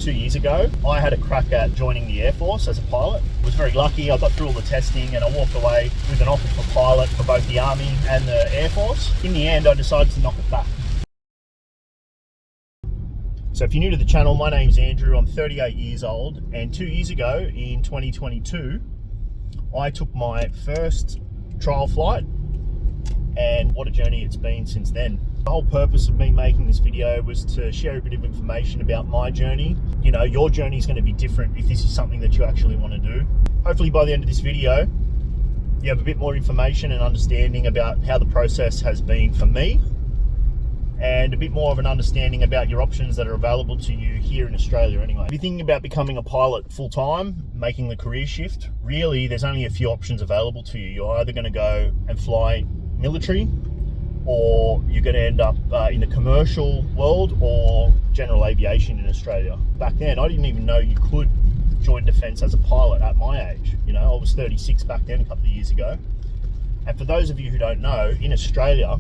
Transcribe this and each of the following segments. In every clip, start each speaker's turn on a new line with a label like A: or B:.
A: 2 years ago, I had a crack at joining the Air Force as a pilot. I was very lucky. I got through all the testing and I walked away with an offer for pilot for both the Army and the Air Force. In the end, I decided to knock it back. So if you're new to the channel, my name's Andrew. I'm 38 years old, and 2 years ago in 2022, I took my first trial flight, and what a journey it's been since then. The whole purpose of me making this video was to share a bit of information about my journey. You know, your journey is going to be different if this is something that you actually want to do. Hopefully by the end of this video, you have a bit more information and understanding about how the process has been for me, and a bit more of an understanding about your options that are available to you here in Australia anyway. If you're thinking about becoming a pilot full-time, making the career shift, really there's only a few options available to you. You're either going to go and fly military, or you're going to end up in the commercial world or general aviation in Australia. Back then, I didn't even know you could join defence as a pilot at my age. You know, I was 36 back then a couple of years ago. And for those of you who don't know, in Australia,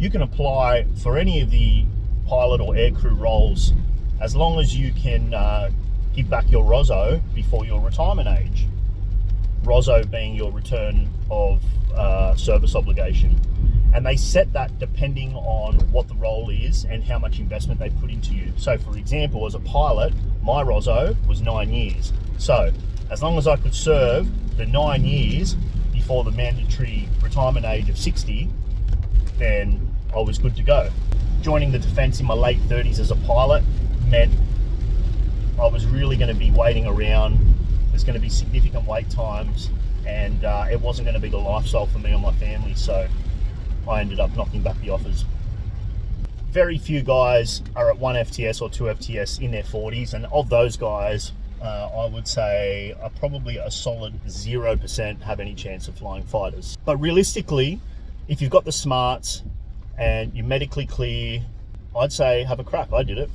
A: you can apply for any of the pilot or aircrew roles as long as you can give back your ROSO before your retirement age. ROSO being your return of service obligation. And they set that depending on what the role is and how much investment they put into you. So for example, as a pilot, my ROSO was 9 years. So as long as I could serve the 9 years before the mandatory retirement age of 60, then I was good to go. Joining the defence in my late 30s as a pilot meant I was really going to be waiting around. There's going to be significant wait times, and it wasn't going to be the lifestyle for me and my family, so I ended up knocking back the offers. Very few guys are at 1 FTS or 2 FTS in their 40s, and of those guys, I would say probably a solid 0% have any chance of flying fighters. But realistically, if you've got the smarts and you're medically clear, I'd say have a crack. I did it.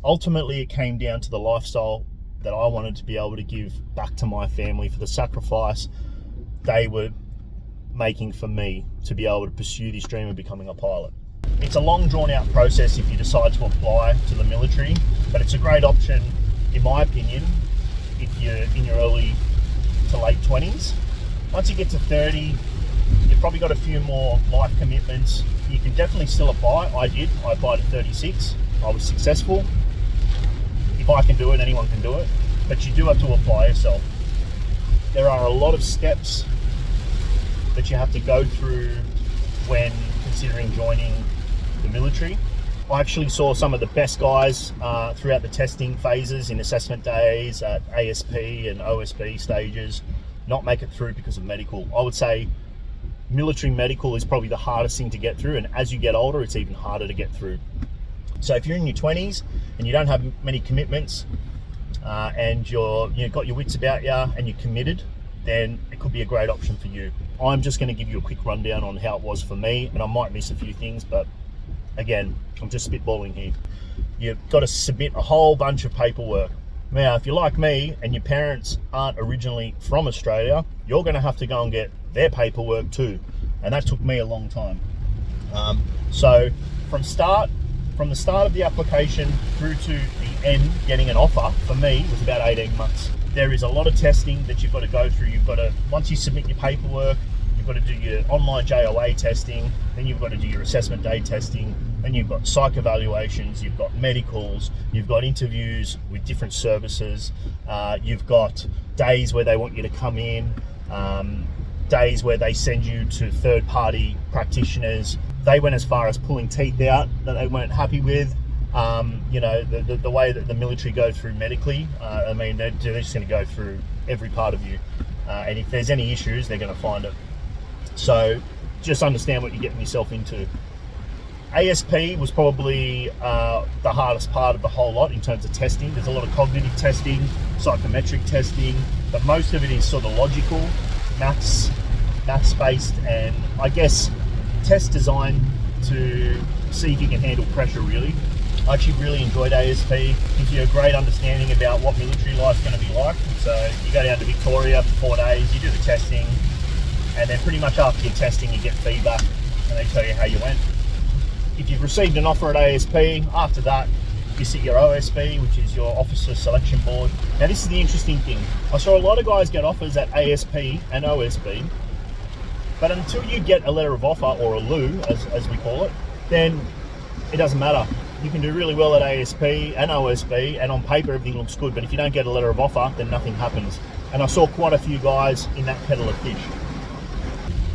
A: Ultimately, it came down to the lifestyle that I wanted to be able to give back to my family for the sacrifice they were making for me to be able to pursue this dream of becoming a pilot. It's a long drawn out process if you decide to apply to the military, but it's a great option in my opinion if you're in your early to late 20s. Once you get to 30, you've probably got a few more life commitments. You can definitely still apply. I did. I applied at 36. I was successful. If I can do it, anyone can do it, but you do have to apply yourself. There are a lot of steps that you have to go through when considering joining the military. I actually saw some of the best guys throughout the testing phases in assessment days at ASP and OSB stages not make it through because of medical. I would say military medical is probably the hardest thing to get through, and as you get older, it's even harder to get through. So if you're in your 20s and you don't have many commitments and you've got your wits about you and you're committed, then it could be a great option for you. I'm just going to give you a quick rundown on how it was for me, and I might miss a few things, but again, I'm just spitballing here. You've got to submit a whole bunch of paperwork. Now, if you're like me and your parents aren't originally from Australia, you're going to have to go and get their paperwork too, and that took me a long time. So from the start of the application through to the end, getting an offer, for me, was about 18 months. There is a lot of testing that you've got to go through. You've got to, once you submit your paperwork, you've got to do your online JOA testing, then you've got to do your assessment day testing, then you've got psych evaluations, you've got medicals, you've got interviews with different services, you've got days where they want you to come in, days where they send you to third-party practitioners. They went as far as pulling teeth out that they weren't happy with. You know, the way that the military go through medically, I mean, they're just going to go through every part of you. And if there's any issues, they're going to find it. So just understand what you're getting yourself into. ASP was probably the hardest part of the whole lot in terms of testing. There's a lot of cognitive testing, psychometric testing, but most of it is sort of logical, maths-based, and I guess tests designed to see if you can handle pressure, really. I actually really enjoyed ASP. Gives you a great understanding about what military life's going to be like. So you go down to Victoria for 4 days, you do the testing, and then pretty much after your testing you get feedback and they tell you how you went. If you've received an offer at ASP, after that you sit your OSB, which is your Officer Selection Board. Now this is the interesting thing. I saw a lot of guys get offers at ASP and OSB, but until you get a letter of offer, or a LU as we call it, then it doesn't matter. You can do really well at ASP and OSB, and on paper everything looks good, but if you don't get a letter of offer, then nothing happens. And I saw quite a few guys in that kettle of fish.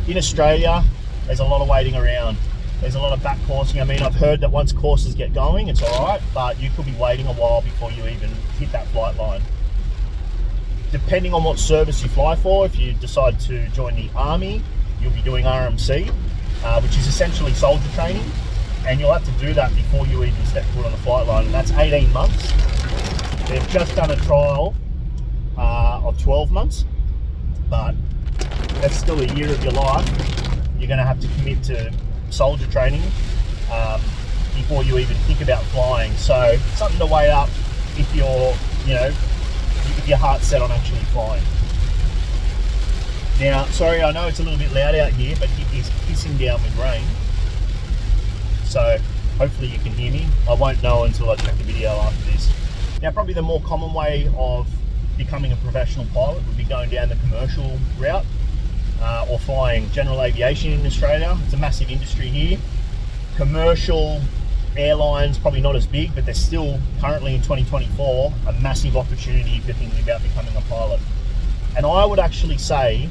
A: In Australia, there's a lot of waiting around. There's a lot of back coursing. I mean, I've heard that once courses get going, it's all right, but you could be waiting a while before you even hit that flight line. Depending on what service you fly for, if you decide to join the Army, you'll be doing RMC, which is essentially soldier training, and you'll have to do that before you even step foot on the flight line, and that's 18 months. They've just done a trial of 12 months, but that's still a year of your life. You're going to have to commit to soldier training before you even think about flying. So something to weigh up if you're, if your heart's set on actually flying. Now, sorry, I know it's a little bit loud out here, but it is pissing down with rain. So hopefully you can hear me. I won't know until I check the video after this. Now, probably the more common way of becoming a professional pilot would be going down the commercial route, or flying general aviation in Australia. It's a massive industry here. Commercial airlines, probably not as big, but they're still currently in 2024 a massive opportunity if you're thinking about becoming a pilot. And I would actually say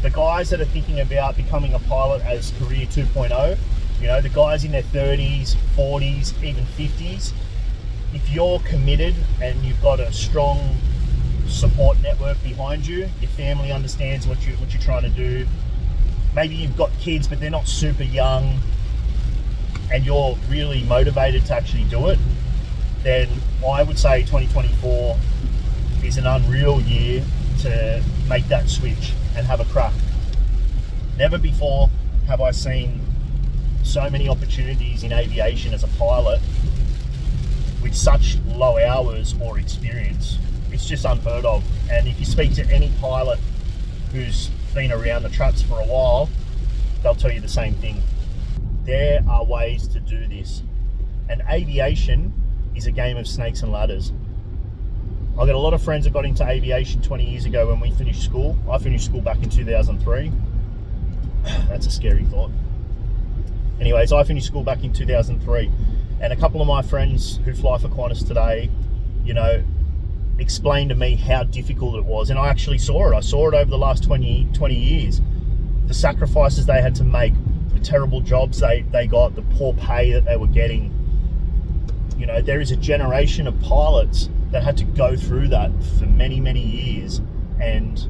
A: the guys that are thinking about becoming a pilot as career 2.0, the guys in their 30s, 40s, even 50s, if you're committed and you've got a strong support network behind you, your family understands what you're trying to do, maybe you've got kids but they're not super young, and you're really motivated to actually do it, then I would say 2024 is an unreal year to make that switch and have a crack. Never before have I seen so many opportunities in aviation as a pilot with such low hours or experience. It's just unheard of. And if you speak to any pilot who's been around the traps for a while, they'll tell you the same thing. There are ways to do this. And aviation is a game of snakes and ladders. I've got a lot of friends that got into aviation 20 years ago when we finished school. I finished school back in 2003. That's a scary thought. Anyways, I finished school back in 2003. And a couple of my friends who fly for Qantas today, explained to me how difficult it was. And I actually saw it. I saw it over the last 20 years. The sacrifices they had to make, the terrible jobs they got, the poor pay that they were getting. There is a generation of pilots that had to go through that for many, many years, and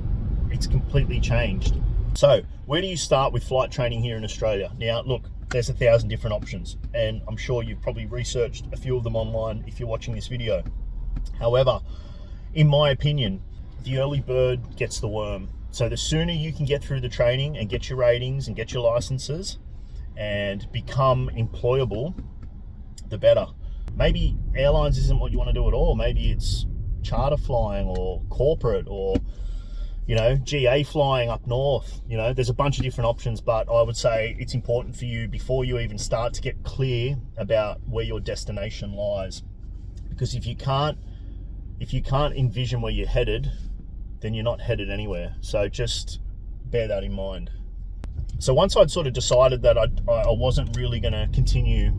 A: it's completely changed. So where do you start with flight training here in Australia? Now, look, there's 1,000 different options, and I'm sure you've probably researched a few of them online if you're watching this video. However, in my opinion, the early bird gets the worm. So the sooner you can get through the training and get your ratings and get your licenses and become employable, the better. Maybe airlines isn't what you want to do at all. Maybe it's charter flying or corporate or, GA flying up north. There's a bunch of different options, but I would say it's important for you before you even start to get clear about where your destination lies. Because if you can't envision where you're headed, then you're not headed anywhere. So just bear that in mind. So once I'd sort of decided that I wasn't really going to continue,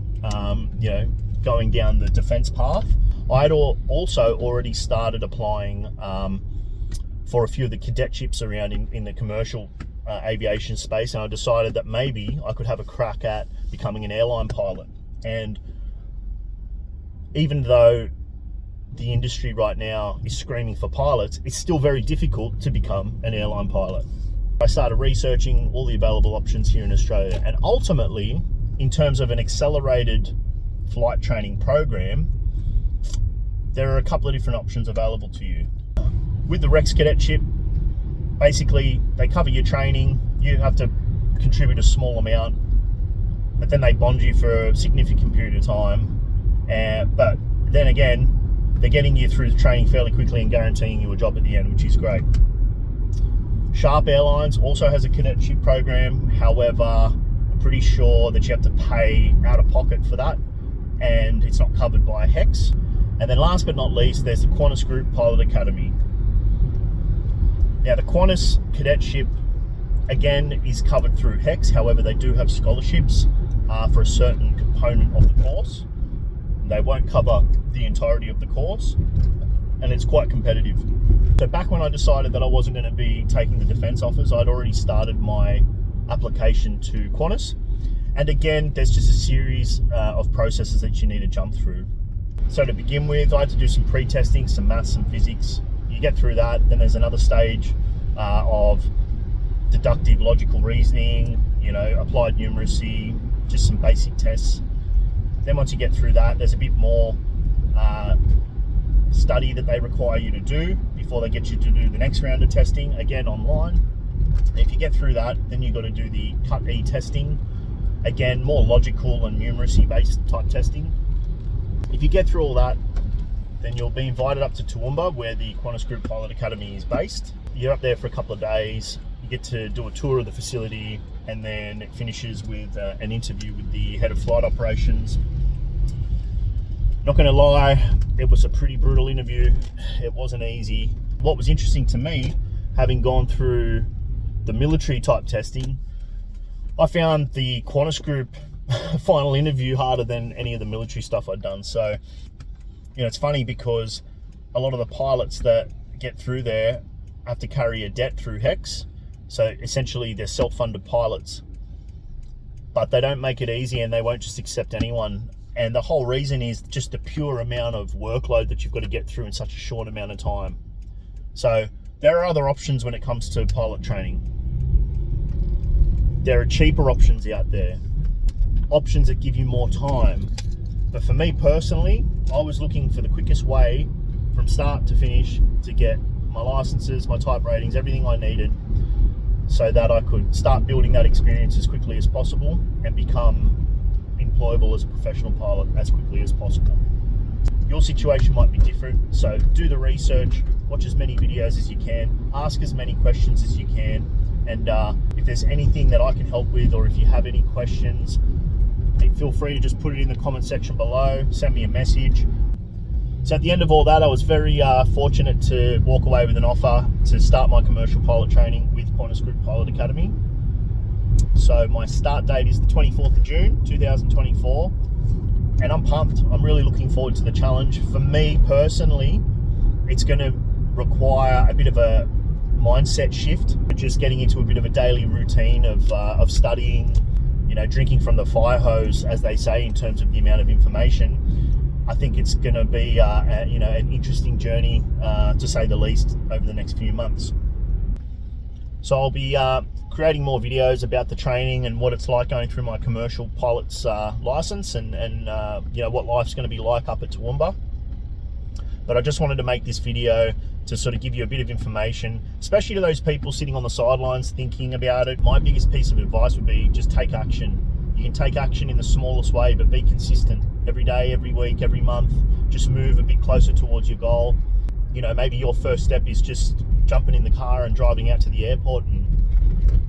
A: going down the defense path, I'd also already started applying for a few of the cadetships around in the commercial aviation space, and I decided that maybe I could have a crack at becoming an airline pilot. And even though the industry right now is screaming for pilots, it's still very difficult to become an airline pilot. I started researching all the available options here in Australia, and ultimately, in terms of an accelerated flight training program, there are a couple of different options available to you. With the Rex Cadetship, basically they cover your training. You have to contribute a small amount, but then they bond you for a significant period of time. But then again, they're getting you through the training fairly quickly and guaranteeing you a job at the end, which is great. Sharp Airlines also has a cadetship program. However, I'm pretty sure that you have to pay out of pocket for that. and it's not covered by HEX. And then last but not least, there's the Qantas Group Pilot Academy. Now the Qantas cadetship, again, is covered through HEX. However, they do have scholarships for a certain component of the course. They won't cover the entirety of the course, and it's quite competitive. So back when I decided that I wasn't going to be taking the defence offers, I'd already started my application to Qantas. And again, there's just a series of processes that you need to jump through. So to begin with, I had to do some pre-testing, some maths and physics. You get through that, then there's another stage of deductive logical reasoning, applied numeracy, just some basic tests. Then once you get through that, there's a bit more study that they require you to do before they get you to do the next round of testing, again online. If you get through that, then you've got to do the Cut E testing, again more logical and numeracy based type testing. If you get through all that, then you'll be invited up to Toowoomba, where the Qantas Group Pilot Academy is based. You're up there for a couple of days. You get to do a tour of the facility, and then it finishes with an interview with the head of flight operations. Not going to lie, it was a pretty brutal interview. It wasn't easy. What was interesting to me, having gone through the military type testing, I found the Qantas Group final interview harder than any of the military stuff I'd done. So, it's funny because a lot of the pilots that get through there have to carry a debt through HEX. So essentially they're self-funded pilots, but they don't make it easy, and they won't just accept anyone. And the whole reason is just the pure amount of workload that you've got to get through in such a short amount of time. So there are other options when it comes to pilot training. There are cheaper options out there, options that give you more time. But for me personally, I was looking for the quickest way from start to finish to get my licenses, my type ratings, everything I needed, so that I could start building that experience as quickly as possible and become employable as a professional pilot as quickly as possible. Your situation might be different, so do the research, watch as many videos as you can, ask as many questions as you can, and if there's anything that I can help with, or if you have any questions, feel free to just put it in the comment section below, send me a message. So at the end of all that, I was very fortunate to walk away with an offer to start my commercial pilot training with Qantas Group Pilot Academy. So my start date is the 24th of June 2024, and I'm pumped. I'm really looking forward to the challenge. For me personally, it's going to require a bit of a mindset shift, just getting into a bit of a daily routine of studying, drinking from the fire hose, as they say, in terms of the amount of information. I think it's going to be an interesting journey, to say the least, over the next few months. So I'll be creating more videos about the training and what it's like going through my commercial pilot's license, and what life's going to be like up at Toowoomba. But I just wanted to make this video to sort of give you a bit of information, especially to those people sitting on the sidelines thinking about it. My biggest piece of advice would be just take action. You can take action in the smallest way, but be consistent. Every day, every week, every month, just move a bit closer towards your goal. Maybe your first step is just jumping in the car and driving out to the airport and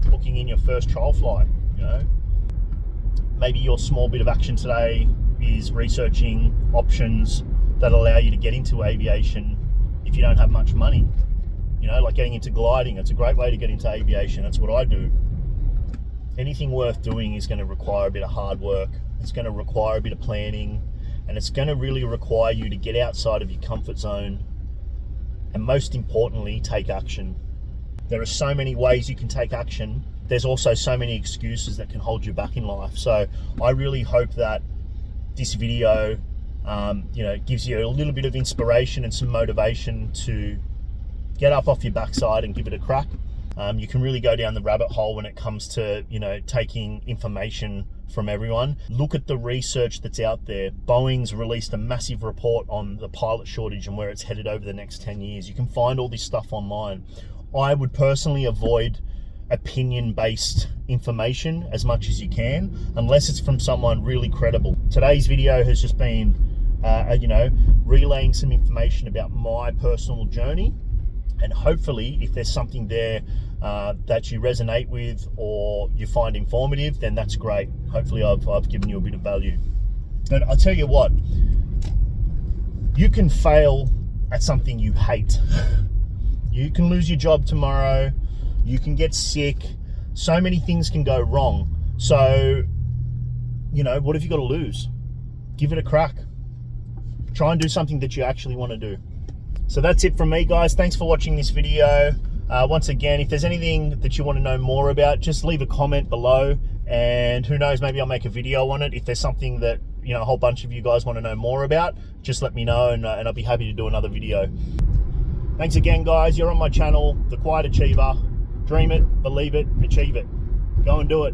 A: booking in your first trial flight. Maybe your small bit of action today is researching options that allow you to get into aviation if you don't have much money. Like getting into gliding. It's a great way to get into aviation. That's what I do. Anything worth doing is going to require a bit of hard work. It's going to require a bit of planning, and it's going to really require you to get outside of your comfort zone, and most importantly, take action. There are so many ways you can take action. There's also so many excuses that can hold you back in life. So I really hope that this video gives you a little bit of inspiration and some motivation to get up off your backside and give it a crack. You can really go down the rabbit hole when it comes to taking information from everyone. Look at the research that's out there. Boeing's released a massive report on the pilot shortage and where it's headed over the next 10 years. You can find all this stuff online. I would personally avoid opinion-based information as much as you can, unless it's from someone really credible. Today's video has just been relaying some information about my personal journey, and hopefully if there's something there that you resonate with or you find informative, then that's great. Hopefully I've given you a bit of value. But I'll tell you what, you can fail at something you hate. You can lose your job tomorrow. You can get sick. So many things can go wrong. So, you know, what have you got to lose? Give it a crack. Try and do something that you actually want to do. So that's it from me, guys. Thanks for watching this video. Once again, if there's anything that you want to know more about, just leave a comment below, and who knows, maybe I'll make a video on it. If there's something that, you know, a whole bunch of you guys want to know more about, just let me know, and I'll be happy to do another video. Thanks again, guys. You're on my channel, The Quiet Achiever. Dream it, believe it, achieve it. Go and do it.